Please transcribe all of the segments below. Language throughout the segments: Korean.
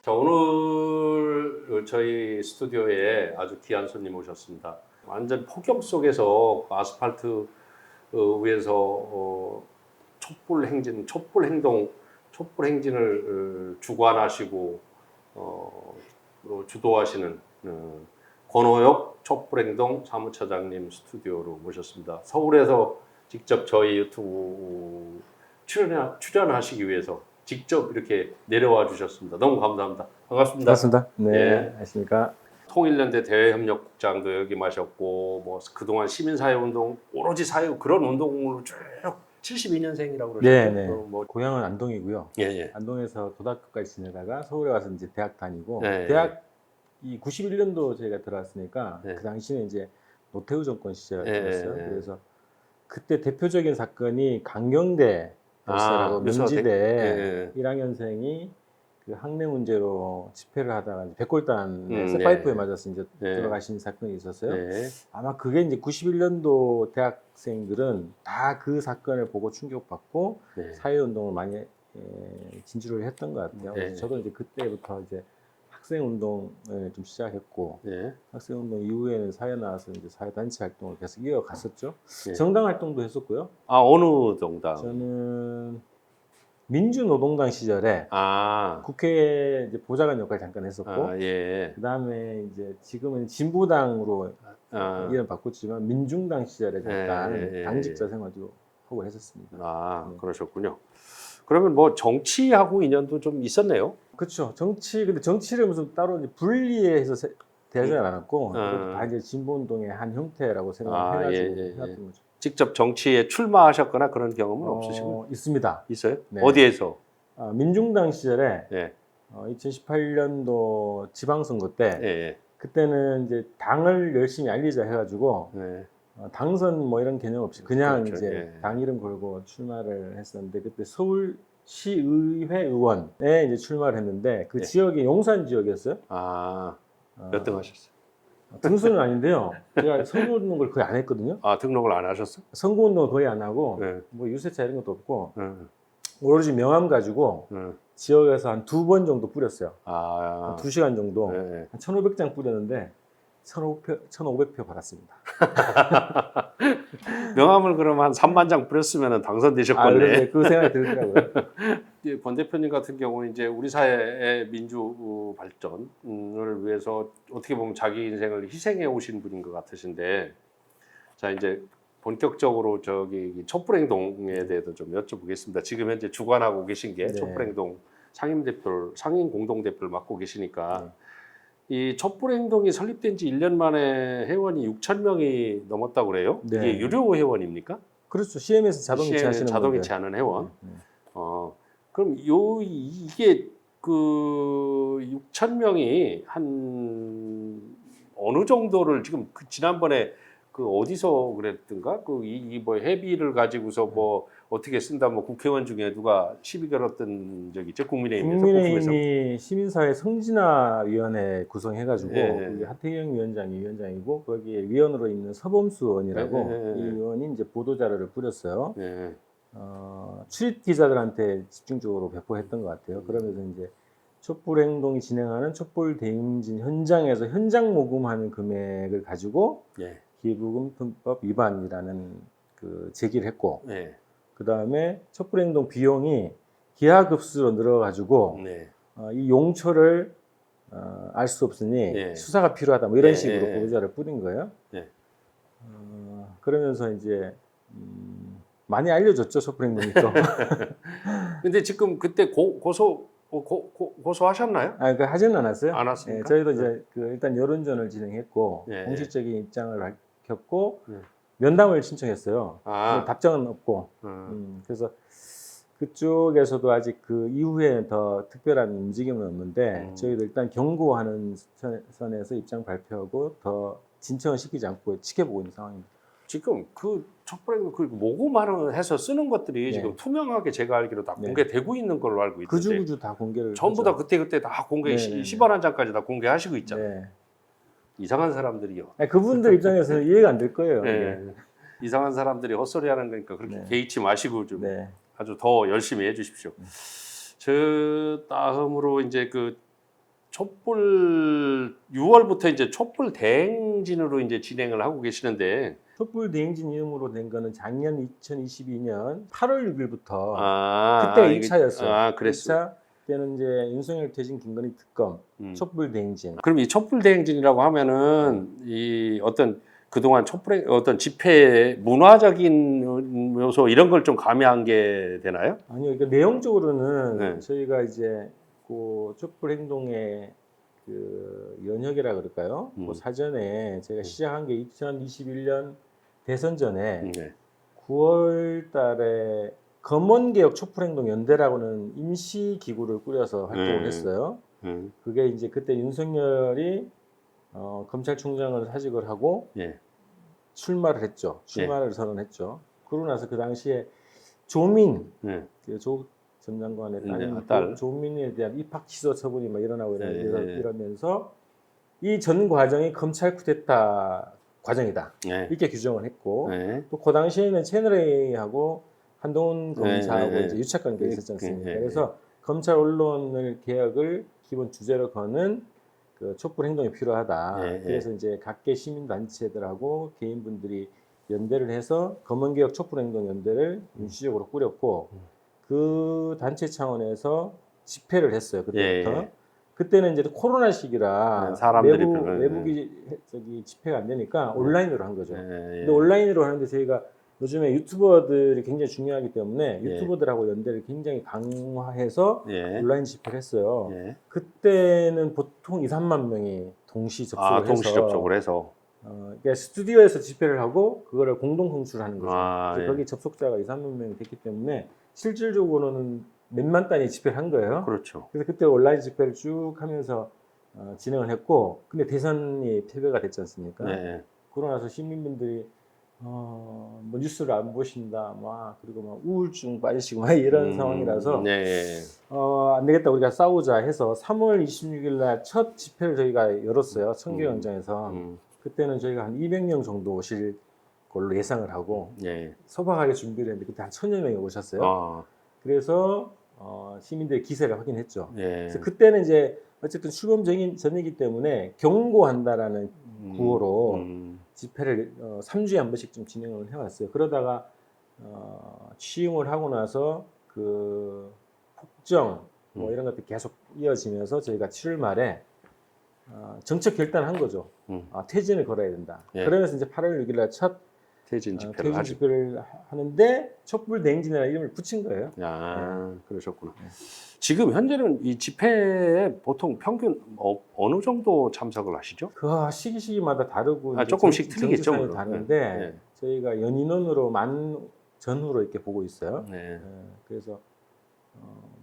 자, 오늘 저희 스튜디오에 아주 귀한 손님 오셨습니다. 완전 폭염 속에서 아스팔트 위에서 촛불 행진을 주관하시고 주도하시는 권호혁 촛불행동 사무처장님 스튜디오로 모셨습니다. 서울에서 직접 저희 유튜브 출연하시기 위해서 직접 이렇게 내려와 주셨습니다. 너무 감사합니다. 반갑습니다. 반갑습니다. 네, 예. 안녕하십니까. 통일연대 대외협력국장도 여기 마셨고, 뭐 그동안 시민사회운동 오로지 사회 그런 운동으로 쭉 72년생이라고 그러셨죠? 네, 네. 뭐 고향은 안동이고요. 예. 안동에서 고등학교까지 지내다가 서울에 와서 이제 대학 다니고 네, 대학이 91년도 저희가 들어왔으니까 네. 그 당시는 이제 노태우 정권 시절이었어요. 네. 그래서 그때 대표적인 사건이 강경대 열사라고 그래서 명지대 1학년생이 그 학내 문제로 집회를 하다가 백골단에 쇠파이프에 맞아서 이제 들어가신 사건이 있었어요. 네. 아마 그게 이제 91년도 대학생들은 다 그 사건을 보고 충격받고 네. 사회운동을 많이 진출을 했던 것 같아요. 네. 그래서 저도 이제 그때부터 이제 학생운동을 좀 시작했고 네. 학생운동 이후에는 사회 나와서 이제 사회단체 활동을 계속 이어갔었죠. 네. 정당 활동도 했었고요. 아, 어느 정당? 저는 민주노동당 시절에 국회에 이제 보좌관 역할 잠깐 했었고, 그 다음에 이제 지금은 진보당으로 이름 바꿨지만 민중당 시절에 잠깐 당직자 생활도 하고 했었습니다. 네. 그러셨군요. 그러면 뭐 정치하고 인연도 좀 있었네요. 그렇죠. 근데 정치를 무슨 따로 이제 분리해서 대하지 않았고, 다 이제 진보운동의 한 형태라고 생각해가지고 해왔던 거죠. 직접 정치에 출마하셨거나 그런 경험은 없으시고? 있습니다. 있어요? 네. 어디에서? 민중당 시절에 2018년도 지방선거 때 그때는 이제 당을 열심히 알리자 해가지고 당선 뭐 이런 개념 없이 그냥 그렇죠. 이제 당 이름 걸고 출마를 했었는데 그때 서울시의회 의원에 이제 출마를 했는데 그 지역이 용산 지역이었어요. 몇 등 하셨어요? 등수는 아닌데요. 제가 선거운동을 거의 안 했거든요. 등록을 안 하셨어? 선거운동을 거의 안 하고 뭐 유세차 이런 것도 없고 오로지 명함 가지고 지역에서 한 2번 정도 뿌렸어요. 한 2시간 정도 한 1,500장 뿌렸는데 1,500표 받았습니다. 명함을 그럼 한 3만 장 뿌렸으면 당선되셨겠네. 그 생각이 들더라고요. 권 대표님 같은 경우는 이제 우리 사회의 민주 발전을 위해서 어떻게 보면 자기 인생을 희생해 오신 분인 것 같으신데, 자 이제 본격적으로 저기 촛불행동에 대해서 좀 여쭤보겠습니다. 지금 현재 주관하고 계신 게 촛불행동 상임 공동대표를 맡고 계시니까 이 촛불행동이 설립된 지 1년 만에 회원이 6천 명이 넘었다고 그래요. 이게 유료 회원입니까? 그렇죠. CM에서 자동 이체하시는 자동 이체하는 회원. 그럼 이게 그 6천 명이 한 어느 정도를 지금 지난번에 그 어디서 그랬던가 이 뭐 회비를 가지고서 뭐 어떻게 쓴다 뭐 국회의원 중에 누가 시비 걸었던 적이 있죠. 국민의힘이 시민사회 성진화위원회 구성해가지고 거기 하태경 위원장이 위원장이고 거기에 위원으로 있는 서범수 의원이라고 이 의원이 이제 보도자료를 뿌렸어요. 출입 기자들한테 집중적으로 배포했던 것 같아요. 그러면서 이제 촛불행동이 진행하는 촛불 대행진 현장에서 현장 모금하는 금액을 가지고 기부금법 위반이라는 그 제기를 했고, 그 다음에 촛불행동 비용이 기하급수로 늘어가지고 이 용처를 알 수 없으니 수사가 필요하다 뭐 이런 식으로 보도자를 뿌린 거예요. 그러면서 이제 많이 알려졌죠, 촛불행동이 또. 근데 지금 그때 고소하셨나요? 그 하지는 않았어요. 안 왔습니까? 저희도 이제 일단 여론전을 진행했고 공식적인 입장을 밝혔고 면담을 신청했어요. 답장은 없고. 그래서 그쪽에서도 아직 그 이후에 더 특별한 움직임은 없는데 저희도 일단 경고하는 선에서 입장 발표하고 더 진척을 시키지 않고 지켜보고 있는 상황입니다. 지금 그 촛불행동 그 모금하는 해서 쓰는 것들이 지금 투명하게 제가 알기로 다 공개되고 있는 걸로 알고 있는데 구주구주 다 공개를 전부 다 그때 다 공개 10원 한 장까지 다 공개하시고 있잖아요. 이상한 사람들이요. 그분들 입장에서는 이해가 안 될 거예요. 이상한 사람들이 헛소리하는 거니까 그렇게 개의치 마시고 좀 아주 더 열심히 해주십시오. 저 다음으로 이제 그 촛불 6월부터 이제 촛불 대행진으로 이제 진행을 하고 계시는데 촛불 대행진 이름으로 된 거는 작년 2022년 8월 6일부터 아, 그때 이게- 2차였어요. 아, 그랬어. 2차 때는 이제 윤석열 퇴진 김건희 특검 촛불 대행진. 그럼 이 촛불 대행진이라고 하면은 이 어떤 그동안 촛불의 어떤 집회 문화적인 요소 이런 걸 좀 가미한 게 되나요? 아니요, 그러니까 내용적으로는 네. 저희가 이제 그 촛불 행동의 그 연혁이라 그럴까요? 그 사전에 제가 시작한 게 2021년 대선 전에 네. 9월 달에 검언개혁 촛불행동 연대라고는 임시 기구를 꾸려서 활동을 했어요. 그게 이제 그때 윤석열이 검찰총장을 사직을 하고 예. 출마를 했죠. 출마를 선언했죠. 그러고 나서 그 당시에 조민, 네. 조 전 장관의 네, 딸 딸. 조민에 대한 입학 취소 처분이 막 일어나고 네. 이러면서 이 전 과정이 검찰 쿠데타 과정이다. 네. 이렇게 규정을 했고 네. 또 그 당시에는 채널A하고 한동훈 검사하고 네. 이제 유착 관계가 있었지 않습니까? 네. 그래서 검찰 언론을 개혁을 기본 주제로 거는 그 촛불 행동이 필요하다. 네. 그래서 이제 각계 시민 단체들하고 개인분들이 연대를 해서 검언개혁 촛불 행동 연대를 임시적으로 꾸렸고 그 단체 차원에서 집회를 했어요. 그때부터. 예. 그때는 이제 코로나 시기라 네, 사람들이 외부 별로, 외국이 저기 집회가 안 되니까 온라인으로 한 거죠. 예. 근데 온라인으로 하는데 저희가 요즘에 유튜버들이 굉장히 중요하기 때문에 예. 유튜버들하고 연대를 굉장히 강화해서 예. 온라인 집회를 했어요. 예. 그때는 보통 2, 3만 명이 동시 접속을 동시 해서 접속을 해서. 그러니까 스튜디오에서 집회를 하고 그거를 공동 송출하는 거죠. 그래서 예. 거기 접속자가 2, 3만 명이 됐기 때문에 실질적으로는 몇만 단위 집회를 한 거예요. 그렇죠. 그래서 그때 온라인 집회를 쭉 하면서 진행을 했고, 근데 대선이 패배가 됐지 않습니까? 네. 그러고 나서 시민분들이 뭐 뉴스를 안 보신다, 막 그리고 막 우울증 빠지시고 막 이런 상황이라서 네. 안 되겠다 우리가 싸우자 해서 3월 26일 날 첫 집회를 저희가 열었어요. 청계광장에서. 그때는 저희가 한 200명 정도 오실 걸로 예상을 하고 예. 소박하게 준비를 했는데 그때 한 1000여 명이 오셨어요. 아. 그래서 시민들의 기세를 확인했죠. 예. 그래서 그때는 이제 어쨌든 출범 전이기 때문에 경고한다라는 구호로 집회를 3주에 한 번씩 좀 진행을 해왔어요. 그러다가 취임을 하고 나서 그 폭정 뭐 이런 것들이 계속 이어지면서 저희가 7월 말에 정책 결단한 거죠. 퇴진을 걸어야 된다. 예. 그러면서 이제 8월 6일 날 첫 퇴진 집회를 퇴진 하죠. 집회를 하는데 촛불 대행진이라는 이름을 붙인 거예요. 그러셨구나. 지금 현재는 이 집회에 보통 평균 어느 정도 참석을 하시죠? 그 시기마다 다르고 이제 조금씩 틀리겠죠, 정치상이 물론. 다른데 네. 저희가 연인원으로 만 전후로 이렇게 보고 있어요. 네. 그래서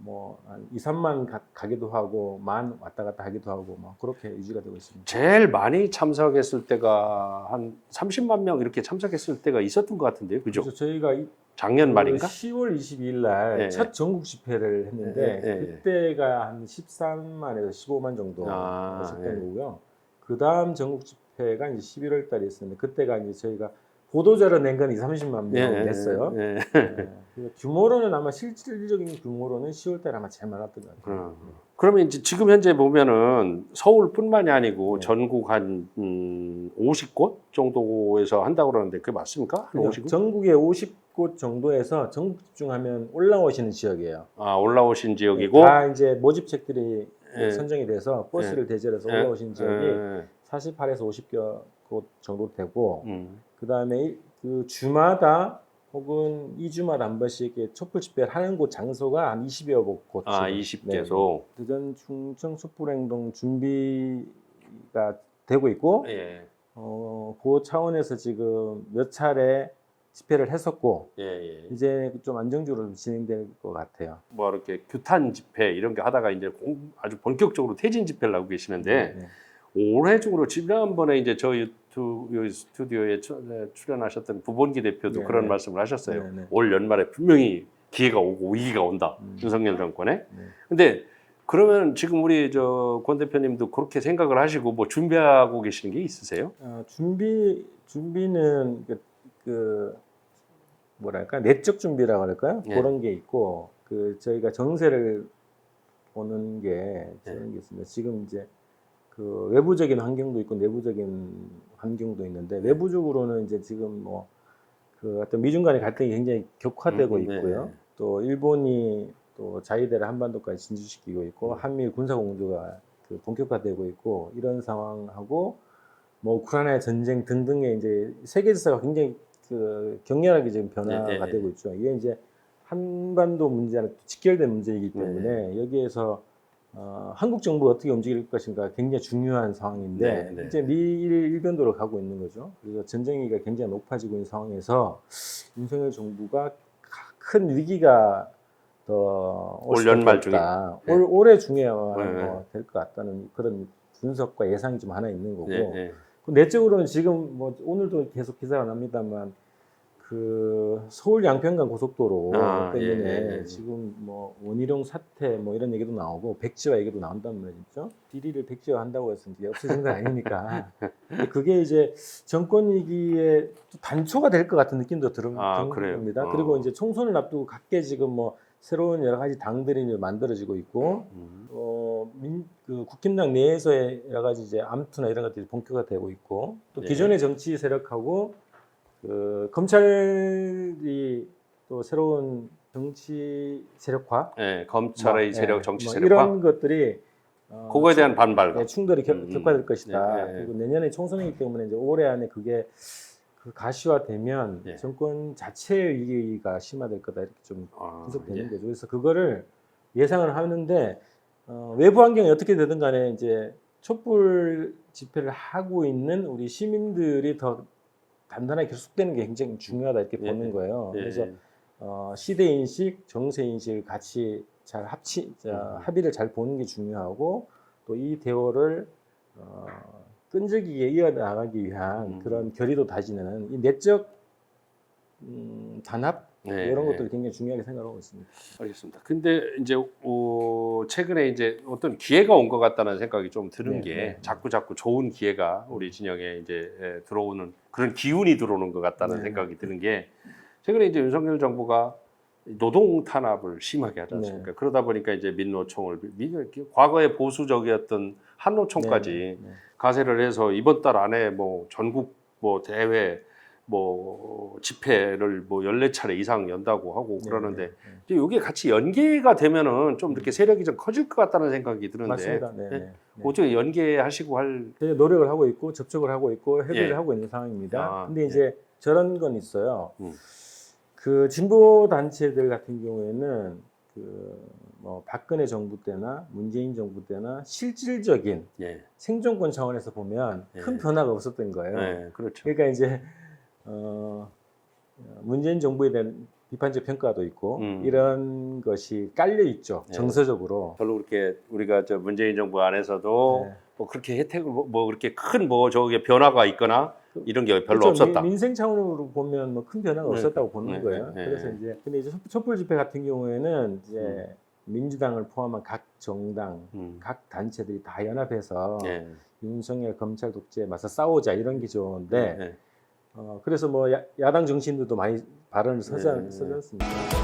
뭐한 2, 3만 가기도 하고 만 왔다 갔다 하기도 하고 뭐 그렇게 유지가 되고 있습니다. 제일 많이 참석했을 때가 한 30만 명 이렇게 참석했을 때가 있었던 것 같은데요, 그죠? 그래서 저희가 작년 말인가? 10월 22일 날 네. 첫 전국 집회를 했는데 네. 그때가 한 13만에서 15만 정도 했었던 네. 거고요. 그 다음 전국 집회가 이제 11월 달에 있었는데 그때가 이제 저희가 보도자료 낸 건 2, 30만 명 냈어요. 그래서 규모로는 아마 실질적인 규모로는 10월 달에 아마 제일 많았던 것 같아요. 그러면 이제 지금 현재 보면은 서울뿐만이 아니고 네. 전국 한 50곳 정도에서 한다고 그러는데 그게 맞습니까? 한 50곳? 전국에 50곳 정도에서 전국 집중하면 올라오시는 지역이에요. 올라오신 지역이고 다 이제 모집책들이 예. 선정이 돼서 버스를 대절해서 예. 올라오신 지역이 48에서 50곳 정도 되고 그 다음에 그 주마다 혹은 2주마다 한 번씩 이렇게 촛불 집회를 하는 곳 장소가 한 20여 곳. 20개소. 대전 충청 촛불행동 준비가 되고 있고 예. 그 차원에서 지금 몇 차례 집회를 했었고 예. 이제 좀 안정적으로 진행될 것 같아요. 뭐 이렇게 규탄 집회 이런 게 하다가 이제 아주 본격적으로 퇴진 집회를 하고 계시는데 올해 중으로 지난번에 이제 저희 스튜디오에 출연하셨던 부본기 대표도 그런 말씀을 하셨어요. 올 연말에 분명히 기회가 오고 위기가 온다. 윤석열 정권에. 근데 그러면 지금 우리 권 대표님도 그렇게 생각을 하시고 뭐 준비하고 계시는 게 있으세요? 준비는 그 뭐랄까 내적 준비라고 할까요? 예. 그런 게 있고 그 저희가 정세를 보는 게 저런 게 있습니다. 지금 이제 그 외부적인 환경도 있고 내부적인 환경도 있는데 외부적으로는 이제 지금 뭐 그 어떤 미중 간의 갈등이 굉장히 격화되고 있고요. 또 일본이 또 자위대를 한반도까지 진주시키고 있고 한미일 군사 공조가 그 본격화되고 있고 이런 상황하고 뭐 우크라이나 전쟁 등등의 이제 세계 질서가 굉장히 그 격렬하게 지금 변화가 되고 있죠. 이게 이제 한반도 문제랑 직결된 문제이기 때문에 여기에서 한국 정부가 어떻게 움직일 것인가 굉장히 중요한 상황인데 이제 미일 일변도로 가고 있는 거죠. 그래서 전쟁위기가 굉장히 높아지고 있는 상황에서 윤석열 정부가 큰 위기가 더 올 연말 중에 올해 중에 될 것 같다는 그런 분석과 예상이 좀 하나 있는 거고 내적으로는 지금 뭐 오늘도 계속 기사가 납니다만 그 서울 양평간 고속도로 때문에 지금 뭐 원희룡 사태 뭐 이런 얘기도 나오고 백지화 얘기도 나온단 말이죠. 비리를 백지화 한다고 해서 이제 없어진 건 아니니까. 그게 이제 정권 위기의 단초가 될 것 같은 느낌도 드는 겁니다. 그리고 이제 총선을 앞두고 각계 지금 뭐 새로운 여러 가지 당들이 이제 만들어지고 있고, 그 국힘당 내에서의 여러 가지 이제 암투나 이런 것들이 본격화되고 있고, 또 기존의 정치 세력하고 그 검찰이 또 새로운 정치 세력화, 검찰의 세력, 정치 뭐 세력화 이런 것들이 그거에 대한 반발과 충돌이 격화될 것이다. 그리고 내년에 총선이기 때문에 이제 올해 안에 그게 그 가시화되면 정권 자체의 위기가 심화될 거다 이렇게 좀 분석되는 거죠. 그래서 그거를 예상을 하는데 외부 환경이 어떻게 되든 간에 이제 촛불 집회를 하고 있는 우리 시민들이 더 단단하게 결속되는 게 굉장히 중요하다 이렇게 보는 거예요. 그래서 시대 인식, 정세 인식을 같이 잘 합의를 잘 보는 게 중요하고 또 이 대화를 끈질기게 이어나가기 위한 그런 결의도 다지는 이 내적 단합 이런 것들이 굉장히 중요하게 생각하고 있습니다. 알겠습니다. 근데 이제 최근에 이제 어떤 기회가 온 것 같다는 생각이 좀 드는 게 자꾸 좋은 기회가 우리 진영에 이제 들어오는 그런 기운이 들어오는 것 같다는 생각이 드는 게 최근에 이제 윤석열 정부가 노동 탄압을 심하게 하지 않습니까? 그러다 보니까 이제 민노총을 과거에 보수적이었던 한노총까지 가세를 해서 이번 달 안에 뭐 전국 뭐 대회 뭐 집회를 뭐 14차례 이상 연다고 하고 그러는데 이제 이게 같이 연계가 되면은 좀 이렇게 세력이 좀 커질 것 같다는 생각이 드는데 맞습니다. 어떻게 연계하시고 할 노력을 하고 있고 접촉을 하고 있고 협의를 하고 있는 상황입니다. 근데 이제 저런 건 있어요. 그 진보 단체들 같은 경우에는 그 뭐 박근혜 정부 때나 문재인 정부 때나 실질적인 생존권 차원에서 보면 큰 변화가 없었던 거예요. 그렇죠. 그러니까 이제 문재인 정부에 대한 비판적 평가도 있고 이런 것이 깔려 있죠. 정서적으로. 별로 그렇게 우리가 저 문재인 정부 안에서도 뭐 그렇게 혜택을 뭐 그렇게 큰 뭐 저게 변화가 있거나 이런 게 별로 그렇죠. 없었다. 민생 차원으로 보면 뭐 큰 변화가 없었다고 보는 거예요. 그래서 이제 근데 이제 촛불 집회 같은 경우에는 이제 민주당을 포함한 각 정당, 각 단체들이 다 연합해서 윤석열 검찰 독재에 맞서 싸우자 이런 게 좋은데 그래서 뭐 야당 정치인들도 많이 발언을 서지 않습니까?